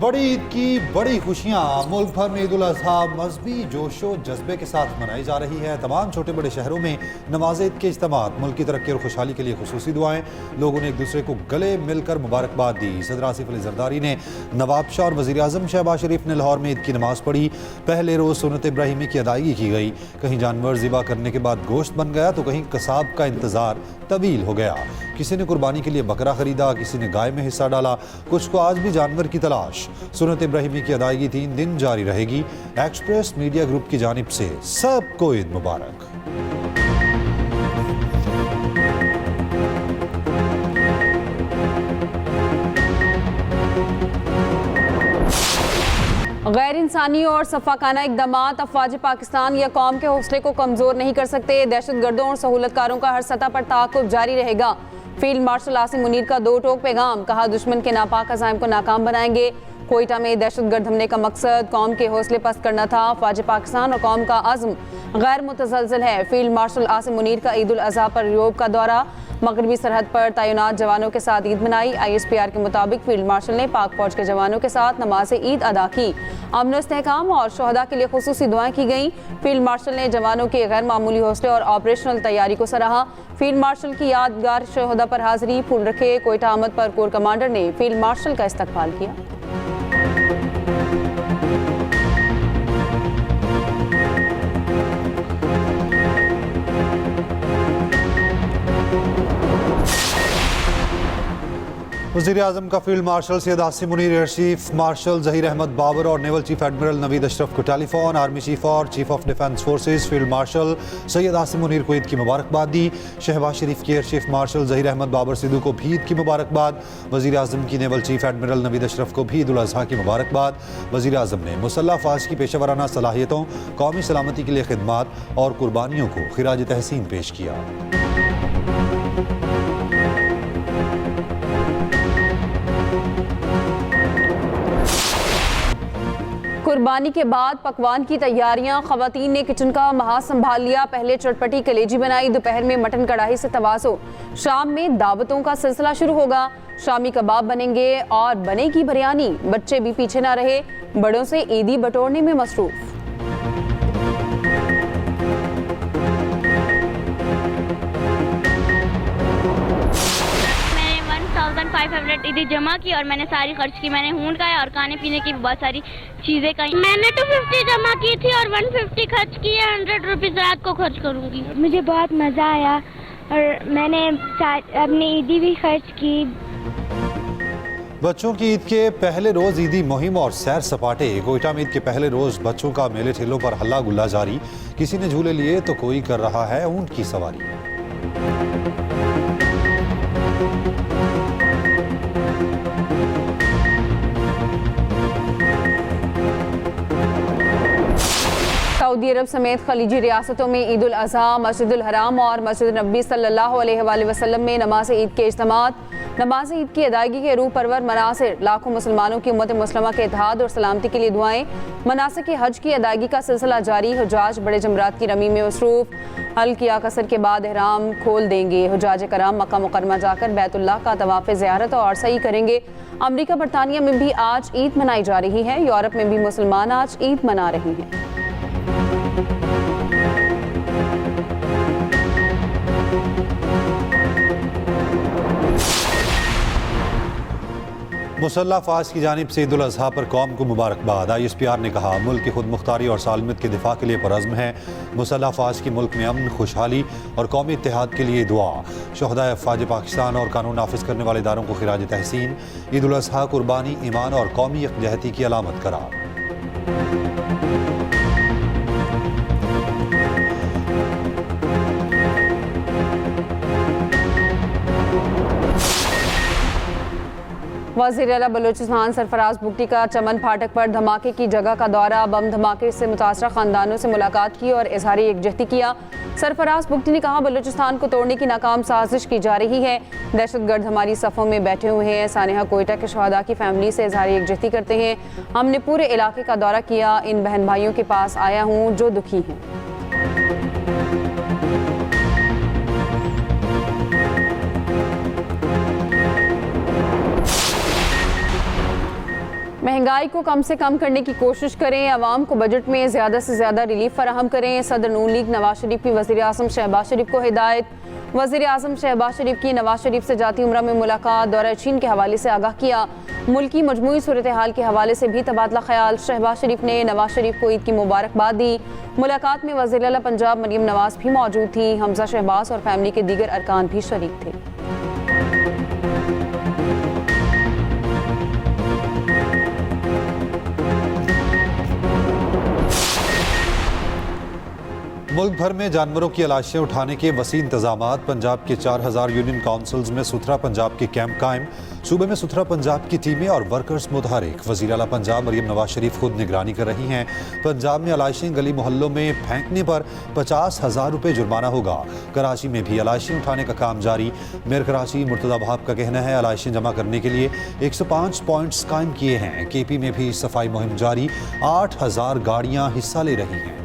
बड़ी ईद की बड़ी खुशियां मुल्क भर में ईद उल अजहा मजहबी जोशो जज्बे के साथ मनाई जा रही है। तमाम छोटे बड़े शहरों में नमाज ईद के इज्तिमात, मुल्क की तरक्की और खुशहाली के लिए खुसूसी दुआएं। लोगों ने एक दूसरे को गले मिलकर मुबारकबाद दी। सदर आसिफ अली जरदारी ने नवाब शाह और वज़ीर आज़म शहबाज शरीफ ने लाहौर में ईद की नमाज पढ़ी। पहले रोज़ सुन्नत इब्राहिमी की अदायगी की गई। कहीं जानवर ज़िबा करने के बाद गोश्त बन गया तो कहीं कसाब का इंतज़ार तवील हो गया। किसी ने कुर्बानी के लिए बकरा खरीदा, किसी ने गाय में हिस्सा डाला, कुछ को आज भी जानवर की तलाश। सुन्नत इब्राहिमी की अदायगी 3 दिन जारी रहेगी। एक्सप्रेस मीडिया ग्रुप की जानिब से सबको ईद मुबारक। गैर इंसानी और सफाकाना इक़दामात अफ़वाज पाकिस्तान या कौम के हौसले को कमज़ोर नहीं कर सकते। दहशतगर्दों और सहूलतकारों का हर सतह पर ताक़ुब जारी रहेगा। फील्ड मार्शल आसिम मुनीर का 2 टोक पैगाम, कहा दुश्मन के नापाक अज़ाइम को नाकाम बनाएंगे। कोयटा में दहशतगर्द हमले का मकसद कौम के हौसले पस्त करना था। अफ़वाज पाकिस्तान और कौम का अज़्म गैर मुतज़लज़ल है। फील्ड मार्शल आसिम मुनीर का ईद उल अज़हा पर यूरोप का दौरा, मगरबी सरहद पर तैनात जवानों के साथ ईद मनाई। ISPR के मुताबिक फील्ड मार्शल ने पाक फौज के जवानों के साथ नमाज ईद अदा की। अमन इस्तेहकाम और शहदा के लिए खुसूसी दुआएं की गईं। फील्ड मार्शल ने जवानों के गैर मामूली हौसले और ऑपरेशनल तैयारी को सराहा। फील्ड मार्शल की यादगार शहदा पर हाजिरी, फूल रखे। कोयटा आमद पर कोर कमांडर ने फील्ड मार्शल का इस्तकबाल किया। वज़ीर आज़म का field marshal Syed Asim Munir, air chief marshal Zaheer Ahmed Babar और naval chief admiral Naveed Ashraf को टेलीफोन। आर्मी चीफ और chief of defence forces field marshal Syed Asim Munir को ईद की मुबारकबाद दी। शहबाज शरीफ के air chief marshal Zaheer Ahmed Babar Sidhu को भी ईद की मुबारकबाद। वज़ीर आज़म की naval chief admiral Naveed Ashraf को भी ईद उल अज़हा की मुबारकबाद। वज़ीर आज़म ने मुसल्लह अफ़वाज की पेशेवराना सलाहियतों, कौमी सलामती के लिए खिदमात और कुर्बानियों को खिराज तहसीन पेश किया। कुर्बानी के बाद पकवान की तैयारियां, खवातीन ने किचन का महाज संभाल लिया। पहले चटपटी कलेजी बनाई, दोपहर में मटन कढ़ाई से तवाज़ो। शाम में दावतों का सिलसिला शुरू होगा। शामी कबाब बनेंगे और बनेगी बिरयानी। बच्चे भी पीछे ना रहे, बड़ों से ईदी बटोरने में मसरूफ। 1500 ईदी जमा की और मैंने सारी खर्च की। मैंने हून खाया और खाने पीने की बहुत सारी चीजें खाई। मैंने 250 जमा की थी और 150 खर्च की है। 100 रुपीज रात को खर्च करूंगी। मुझे बहुत मजा आया और मैंने अपनी ईदी भी खर्च की। बच्चों की ईद के पहले रोज ईदी मुहिम और सैर सपाटे। कोयटा में ईद के पहले रोज बच्चों का मेले ठेलों पर हल्ला गुल्ला जारी। किसी ने झूले लिए तो कोई कर रहा है ऊंट की सवारी। सऊदी अरब समेत खलीजी रियासतों में ईद उल अज़हा, मस्जिदुल हराम और मस्जिद नबी सल्लल्लाहु अलैहि वसल्लम में नमाज ईद के इज्तिमात, नमाज ईद की अदायगी के रूह परवर मनासिर। लाखों मुसलमानों की उम्मत मुस्लिमा के इत्तेहाद और सलामती के लिए दुआएं। मनासिक हज की अदायगी का सिलसिला जारी। हुजाज बड़े जमरात की रमी में मसरूफ। हल किया कसर के बाद एहराम खोल देंगे। हुजाज कराम मक्का मुकरमा जाकर बैतुल्लाह का तवाफ़ ज़ियारत और सही करेंगे। अमरीका बरतानिया में भी आज ईद मनाई जा रही है। यूरोप में भी मुसलमान आज ईद मना रहे हैं। मुसल्लह अफ़वाज की जानिब से ईद उल अज़हा पर कौम को मुबारकबाद। ISPR ने कहा मुल्क की खुद मुख्तारी और सालमियत के दिफा के लिए परअज़्म है। मुसल्लह अफ़वाज की मुल्क में अमन, खुशहाली और कौमी इत्तेहाद के लिए दुआ। शहदाए अफ़वाज पाकिस्तान और कानून नाफिज करने वाले इदारों को खिराज तहसीन। ईद उल अज़हा कुर्बानी, ईमान और कौमी यकजहती की अलामत करार। वज़ीर आला बलूचिस्तान सरफराज बुगटी का चमन फाटक पर धमाके की जगह का दौरा, बम धमाके से मुतासरा खानदानों से मुलाकात की और इजहार यकजहती किया। सरफराज बुगटी ने कहा बलूचिस्तान को तोड़ने की नाकाम साजिश की जा रही है। दहशतगर्द हमारी सफ़ों में बैठे हुए हैं। सानिहा कोयटा के शहदा की फैमिली से इजहार यकजहती करते हैं। हमने पूरे इलाके का दौरा किया। इन बहन भाइयों के पास आया हूँ जो दुखी हैं। महंगाई को कम से कम करने की कोशिश करें, अवाम को बजट में ज़्यादा से ज़्यादा रिलीफ फराहम करें। सदर नून लीग नवाज शरीफ की वज़ीर आज़म शहबाज शरीफ को हिदायत। वज़ीर आज़म शहबाज शरीफ की नवाज शरीफ से जाती उम्रा में मुलाकात, दौरा चीन के हवाले से आगाह किया। मुल्क की मजमूई सूरत हाल के हवाले से भी तबादला ख्याल। शहबाज शरीफ ने नवाज शरीफ को ईद की मुबारकबाद दी। मुलाकात में वज़ीर आला पंजाब मरियम नवाज भी मौजूद थी। हमजा शहबाज और फैमिली के दीगर अरकान भी शरीक थे। मुल्क भर में जानवरों की अलाशियाँ उठाने के वसी इंतजामात। पंजाब के 4000 यूनियन काउंसिल्स में सुथरा पंजाब के कैंप कायम। सूबे में सुथरा पंजाब की टीमें और वर्कर्स मुतहरिक। वज़ीर आला पंजाब मरियम नवाज शरीफ खुद निगरानी कर रही हैं। पंजाब में अलाशियाँ गली मोहल्लों में फेंकने पर 50,000 रुपये जुर्माना होगा। कराची में भी अलाशियाँ उठाने का काम जारी। मेयर कराची मुर्तज़ा वहाब का कहना है अलाशियाँ जमा करने के लिए 105 पॉइंट्स कायम किए हैं। KP में भी सफाई मुहिम जारी। 8000 गाड़ियाँ हिस्सा ले रही हैं।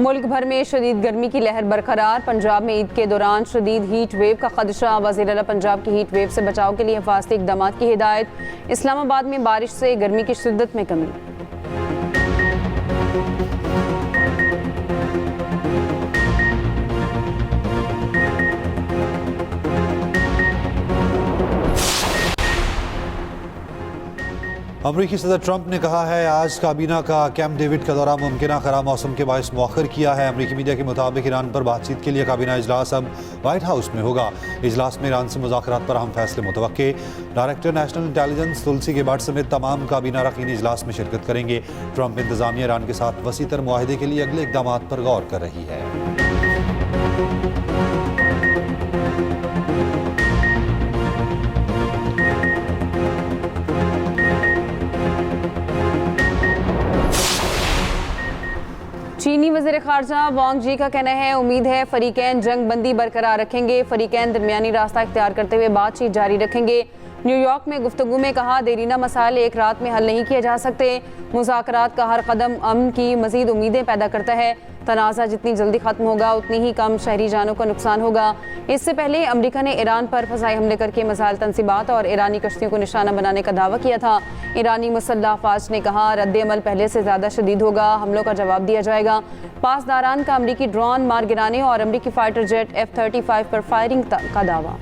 मुल्क भर में शदीद गर्मी की लहर बरकरार। पंजाब में ईद के दौरान शदीद हीट वेव का खदशा। वज़ीर आला पंजाब की हीट वेव से बचाव के लिए हिफाजती इक़दामात की हिदायत। इस्लामाबाद में बारिश से गर्मी की शिद्दत में कमी। अमरीकी सदर ट्रंप ने कहा है आज काबीना का कैंप डेविड का दौरा मुमकिन खराब मौसम के बायस मौखर किया है। अमरीकी मीडिया के मुताबिक ईरान पर बातचीत के लिए काबीना इजलास अब व्हाइट हाउस में होगा। इजलास में ईरान से मुज़ाकरात पर अहम फैसले मुतवक्के। डायरेक्टर नेशनल इंटेलिजेंस तुलसी गेबार्ड समेत तमाम काबीना अरकान इजलास में शिरकत करेंगे। ट्रंप इंतजामिया ईरान के साथ वसी तर मुआहदे के लिए अगले इकदाम पर गौर कर रही है। चीनी वज़ीर ख़ारजा वांग जी का कहना है उम्मीद है फ़रीक़ैन जंग बंदी बरकरार रखेंगे। फ़रीक़ैन दरमियानी रास्ता इख्तियार करते हुए बातचीत जारी रखेंगे। न्यूयॉर्क में गुफ्तगू में कहा देरीना मसाइल एक रात में हल नहीं किए जा सकते। मुज़ाकरात का हर कदम अमन की मज़ीद उम्मीदें पैदा करता है। तनाज़ा जितनी जल्दी ख़त्म होगा उतनी ही कम शहरी जानों का नुकसान होगा। इससे पहले अमरीका ने ईरान पर फ़ज़ाई हमले करके मिसाइल तनसीबात और ईरानी कश्तियों को निशाना बनाने का दावा किया था। ईरानी मुसल्लह अफ़वाज ने कहा रद्द-ए-अमल पहले से ज़्यादा शदीद होगा, हमलों का जवाब दिया जाएगा। पासदारान का अमरीकी ड्रोन मार गिराने और अमरीकी फाइटर जेट F-35 पर फायरिंग का दावा।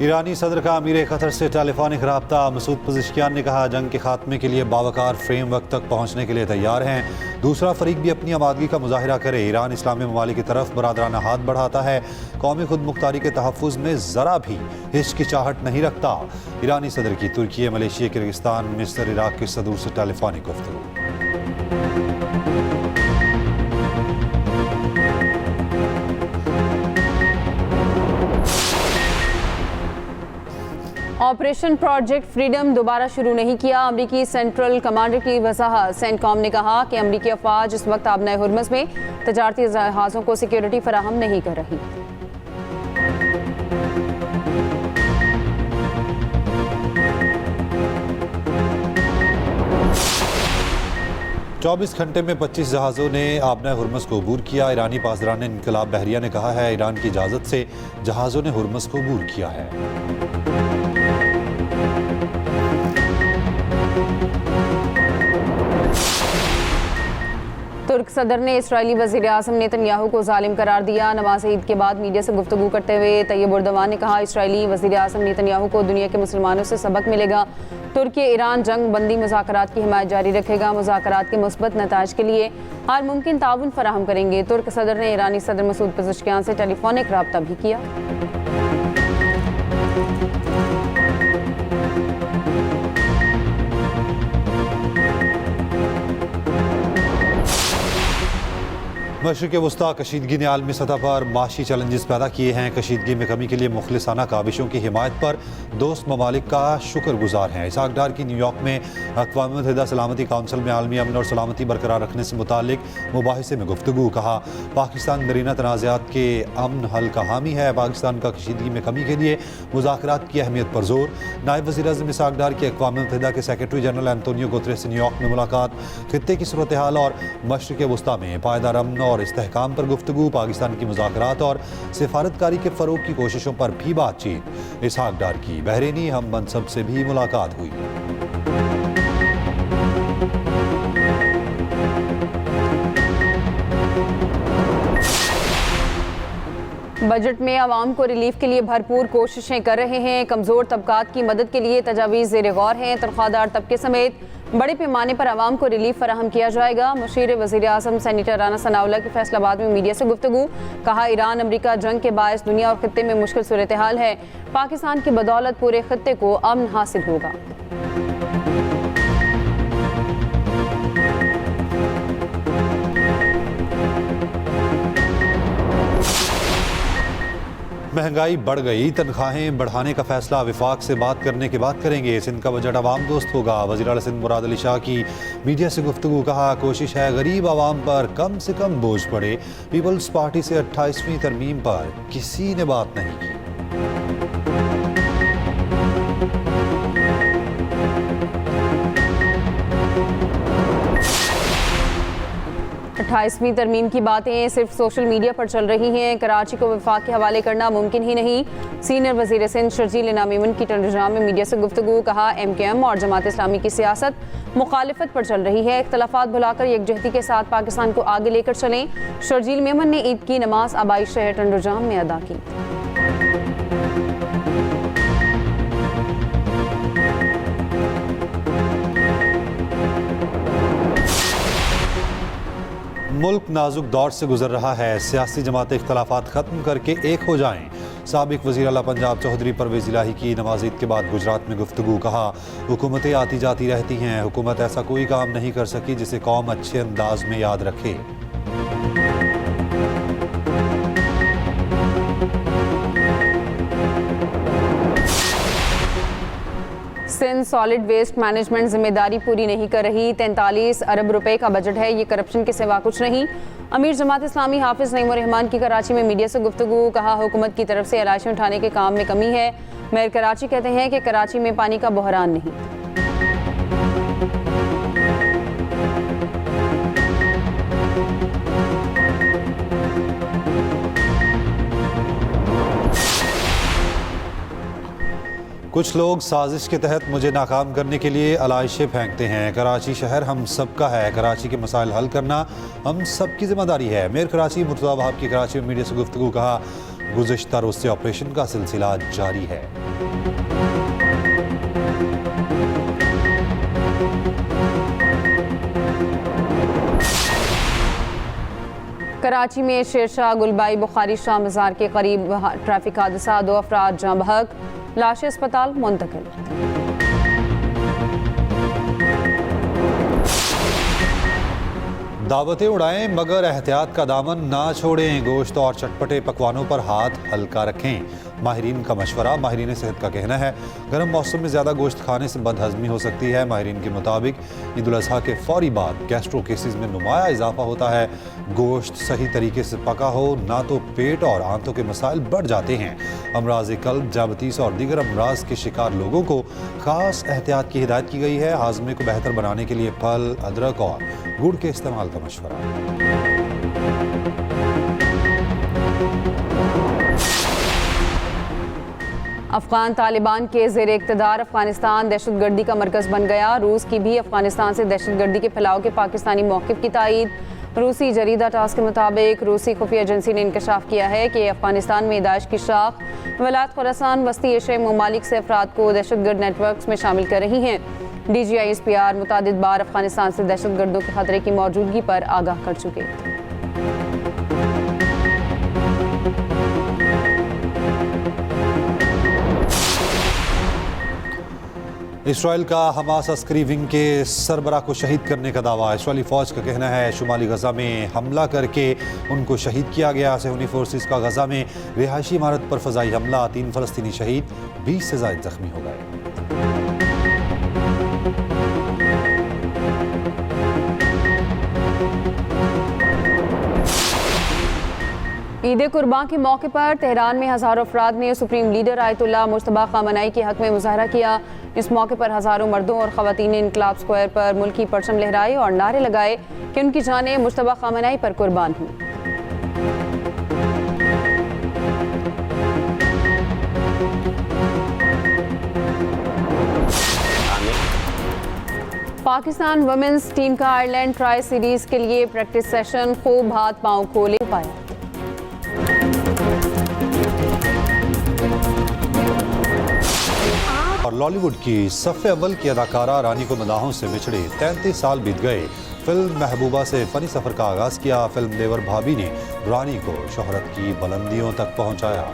ईरानी सदर का अमीर कतर से टेलीफोनिक रब्ता। मसूद पज़ेश्कियान ने कहा जंग के खात्मे के लिए बावकार फ्रेमवर्क तक पहुँचने के लिए तैयार हैं। दूसरा फरीक भी अपनी आमादगी का मुजाहिरा करे। ईरान इस्लामी ममालिक की तरफ बरादराना हाथ बढ़ाता है, कौमी खुद मुख्तारी के तहफ़्फ़ुज़ में ज़रा भी हिचकिचाहट नहीं रखता। ईरानी सदर की तुर्की, मलेशिया, किर्गिस्तान, मिस्र, इराक के सदूर से टेलीफोनिक गुफ्तगू। ऑपरेशन प्रोजेक्ट फ्रीडम दोबारा शुरू नहीं किया। अमरीकी सेंट्रल कमांडर की वजाहत। सेंटकॉम ने कहा कि अमरीकी अफवाज इस वक्त आबनाए हुर्मुज़ में तजारती जहाज़ों को सिक्योरिटी फराहम नहीं कर रही। चौबीस घंटे में 25 जहाज़ों ने आबनाए हुर्मुज़ को अबूर किया। ईरानी पासदारान इनकलाब बहरिया ने कहा है ईरान की इजाज़त से जहाज़ों ने हुर्मुज़ को अबूर किया है। तुर्क सदर ने इस्राएली वज़ीर आज़म नेतन्याहू को जालिम करार दिया। नमाज ईद के बाद मीडिया से गुफ्तगू करते हुए तैयब उर्दवान ने कहा इस्राएली वज़ीर आज़म नेतन्याहू को दुनिया के मुसलमानों से सबक मिलेगा। तुर्की ईरान जंग बंदी मुज़ाकरात की हिमायत जारी रखेगा। मुज़ाकरात के मुस्बत नताइज के लिए हर मुमकिन ताउन फराहम करेंगे। तुर्क सदर ने ईरानी सदर मसूद पज़ेश्कियान से टेलीफोनिक रब्ता भी किया। मशरिक़ वस्ता कशीदगी ने आलमी सतह पर माशी चैलेंजेस पैदा किए हैं। कशीदगी में कमी के लिए मुखलिसाना काविशों की हिमायत पर दोस्त ममालिक का शुक्रगुजार हैं। इसहाक डार की न्यूयॉर्क में अक़वाम मुत्तहिदा सलामती काउंसिल में आलमी अमन और सलामती बरकरार रखने से मुतालिक मुबाहिसे में गुफ्तगू। कहा, पाकिस्तान दरीना तनाज़ात के अमन हल का हामी है। पाकिस्तान का कशीदगी में कमी के लिए मुज़ाकरात की अहमियत पर जोर। नायब वज़ीर-ए-आज़म इसहाक डार की अक़वाम मुत्तहिदा के सेक्रेटरी जनरल एंटोनियो गुतरेस से न्यूयॉर्क में मुलाकात। खित्ते की सूरत हाल और मशरिक़ वस्ता में पायदार अमन और इस्तेहकाम पर गुफ्तगू। पाकिस्तान की मुज़ाकरात और सिफारतकारी के फ़रोग़ की कोशिशों पर भी बातचीत। इसहाक डार की बहरीनी हम मनसब से भी मुलाकात हुई। बजट में आवाम को रिलीफ के लिए भरपूर कोशिशें कर रहे हैं। कमज़ोर तबकात की मदद के लिए तजावीज़ ज़ेर गौर हैं। तनख्वाहदार तबके समेत बड़े पैमाने पर आवाम को रिलीफ फराहम किया जाएगा। मुशीर वज़ीर आज़म सेनेटर राना सनाउल्लाह की फैसलाबाद में मीडिया से गुफ्तगू। कहा, ईरान अमरीका जंग के बायस दुनिया और खित्ते में मुश्किल सूरत हाल है। पाकिस्तान की बदौलत पूरे खित्ते को अमन हासिल होगा। महंगाई बढ़ गई, तनख्वाहें बढ़ाने का फैसला विफाक से बात करने के बाद करेंगे। सिंध का बजट आवाम दोस्त होगा। वज़ीर आला सिंध मुराद अली शाह की मीडिया से गुफ्तगू। कहा, कोशिश है गरीब आवाम पर कम से कम बोझ पड़े। पीपल्स पार्टी से 28वीं तरमीम पर किसी ने बात नहीं की। 28वीं तरमीम की बातें सिर्फ सोशल मीडिया पर चल रही हैं। कराची को वफाक के हवाले करना मुमकिन ही नहीं। सीनियर वज़ीर सिंध शर्जील इनाम की टंडजाम में मीडिया से गुफ्तगू। कहा, MKM और जमात इस्लामी की सियासत मुखालिफत पर चल रही है। इख्तलाफात भुलाकर यकजहती के साथ पाकिस्तान को आगे लेकर चलें। शर्जील मेमन ने ईद की नमाज आबाई शहर टंडजाम में अदा की। मुल्क नाजुक दौर से गुजर रहा है। सियासी जमातें इख्तलाफात ख़त्म करके एक हो जाएं। साबिक वज़ीर आला पंजाब चौधरी परवेज़ इलाही की नमाज़ ईद के बाद गुजरात में गुफ्तगू। कहा, हुकूमतें आती जाती रहती हैं, हुकूमत ऐसा कोई काम नहीं कर सकी जिसे कौम अच्छे अंदाज में याद रखे। सिंध सॉलिड वेस्ट मैनेजमेंट जिम्मेदारी पूरी नहीं कर रही। 43 अरब रुपए का बजट है, ये करप्शन के सिवा कुछ नहीं। अमीर जमात इस्लामी हाफिज नईमुर रहमान की कराची में मीडिया से गुफ्तगू। कहा, हुकूमत की तरफ से एलाइशें उठाने के काम में कमी है। मेयर कराची कहते हैं कि कराची में पानी का बहरान नहीं। कुछ लोग साजिश के तहत मुझे नाकाम करने के लिए अलाइशें फेंकते हैं। कराची शहर हम सब का है। कराची के मसाइल हल करना हम सब की जिम्मेदारी है। मेयर कराची मुर्तज़ा वहाब की कराची में मीडिया से गुफ्तगू। कहा, गुज़िश्ता रोज़ से ऑपरेशन का सिलसिला जारी है। कराची में शेरशाह गुलबाई बुखारी शाह मज़ार के करीब ट्रैफिक हादसा, 2 अफराद जाँ बहक, लाशें अस्पताल मुंतकिल। दावतें उड़ाएं मगर एहतियात का दामन ना छोड़ें। गोश्त और चटपटे पकवानों पर हाथ हल्का रखें। माहिरीन का मशवरा। माहिरीन सेहत का कहना है, गर्म मौसम में ज़्यादा गोश्त खाने से बदहज़मी हो सकती है। माहिरीन के मुताबिक ईद उल अज़हा के फौरी बाद गैस्ट्रो केसेस में नुमाया इजाफा होता है। गोश्त सही तरीके से पका हो ना तो पेट और आंतों के मसाइल बढ़ जाते हैं। अमराज कल्ब, डायबिटीज़ और दीगर अमराज के शिकार लोगों को ख़ास एहतियात की हिदायत की गई है। हाज़मे को बेहतर बनाने के लिए फल, अदरक और गुड़ के इस्तेमाल का मशवरा। अफगान तालिबान के ज़ेर इक़्तिदार अफगानिस्तान दहशतगर्दी का मरकज़ बन गया। रूस की भी अफगानिस्तान से दहशतगर्दी के फैलाव के पाकिस्तानी मौक़िफ़ की तायीद। रूसी जरीदा टास के मुताबिक रूसी खुफिया एजेंसी ने इंकशाफ किया है कि अफगानिस्तान में दाइश की शाख वलायत खुरासान वस्ती एशियाई ममालिक से अफराद को दहशतगर्द नेटवर्क में शामिल कर रही हैं। DGISPR मुतादिद बार अफगानिस्तान से दहशतगर्दों के खतरे की मौजूदगी पर आगाह कर चुके थे। इसराइल का हमास अस्करी विंग के सरबरा को शहीद करने का दावा। इसराइली फौज का कहना है शुमाली गजा में हमला करके उनको शहीद किया गया। सेहूनी फोर्सेस का गजा में रिहायशी इमारत पर फजाई हमला, 3 फलस्तीनी शहीद, 20 से ज़ायद जख्मी हो गए। ईद कुर्बान के मौके पर तेहरान में हज़ारों अफराद ने सुप्रीम लीडर आयतुल्लाह मुश्तबा खामनाई के हक में मुजाहरा किया। इस मौके पर हज़ारों मर्दों और ख़वातीन ने इनकलाब स्क्वायर पर मुल्की परचम लहराए और नारे लगाए कि उनकी जानें मुश्तबा खामनाई पर कुर्बान हुई। पाकिस्तान वुमेन्स टीम का आयरलैंड ट्राई सीरीज के लिए प्रैक्टिस सेशन खूब हाथ पांव खोले पाया। और लॉलीवुड की सफ़े अव्वल की अदाकारा रानी को मदाहों से बिछड़े 33 साल बीत गए। फिल्म महबूबा से फनी सफ़र का आगाज़ किया। फिल्म देवर भाभी ने रानी को शोहरत की बुलंदियों तक पहुंचाया।